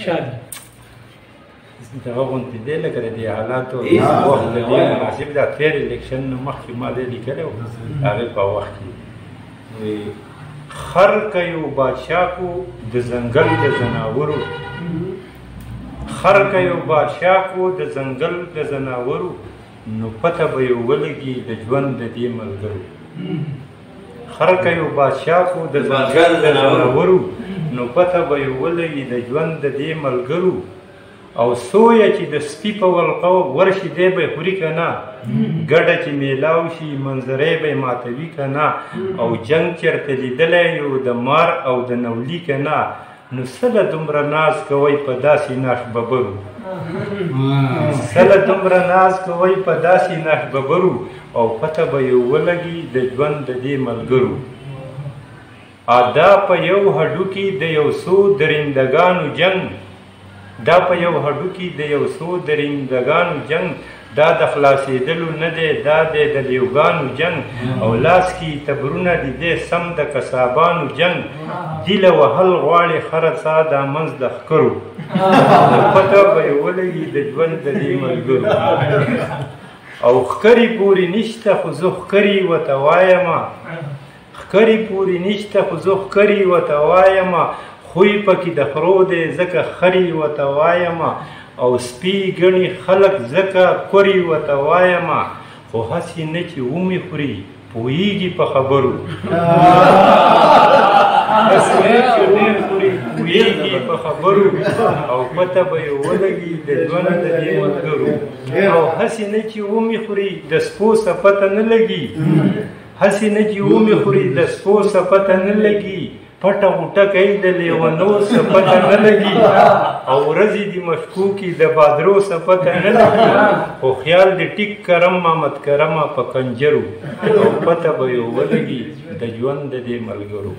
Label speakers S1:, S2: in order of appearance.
S1: شادي
S2: دغه غونډې دی لکه د دې حالاتو وخت د دې مناسب دا تیر الیکشن نه مخکې ما دې لیکلی و هغې په وخت کې خر که یو بادشاه کو د ځنګل د ځناورو خر که یو بادشاه کو د ځنګل د ځناورو نو پته به یې ولګي د ژوند د دې ملګرو خر که یو بادشاه کو د ځنګل د ځناورو نو پته به یې ولګي د ژوند د دې ملګرو او سویه چې د سپي په ولقه ورشي دی به یې خوري که نه ګډه چې میلاو شي منظرې به یې ماتوي که نه او جنګ چېرته لیدلی یو د مار او د نولي که نه نو سله دومره ناز کوئ په داسې ناش ببرو سله دومره ناز کوئ په داسې ناش ببرو او پته به یې ولګي د ژوند د دې ملګرو دا په یو هډوکي د یو څو درندګانو جنګ دا په یو هډوکي د یو څو درندګانو جنګ دا د خلاصېدلو نه دی دا دی د لیوګانو جنګ او لاس کې تبرونه د دې سم د کسابانو جنګ دیله وهل غواړي خره څا دا منځ د ښکرو پته به یې ولګي د ژوند د دې ملګرو او ښکرې پورې نشته خو زه ښکرې ورته وایمه ښکرې پورې نشته خو زه ښکرې ورته وایمه خوی پکې د خرو دی ځکه خرې ورته وایمه او سپي ګڼي خلک ځکه کورې ورته وایمه خو هسې نه چې ومې خوري پوهېږي په خبرو هسې نه چې ډېر خوري پوهېږي په خبرو او پته به یې ولګي د ژوند د دې ملګرو او هسې نه چې ومې خوري د سپو څه پته نه لګي هسې نه چې ومې خوري د سپو څه پته نه لګي پټه غوټه کوي د لیونو څه پته نه لګي او ورځې دي مشکوکي د بادرو څه پته نه لګي خو خیال د ټیک کرم محمد کرمه په کنجرو او پته به یې ولګي د ژوند د دې ملګرو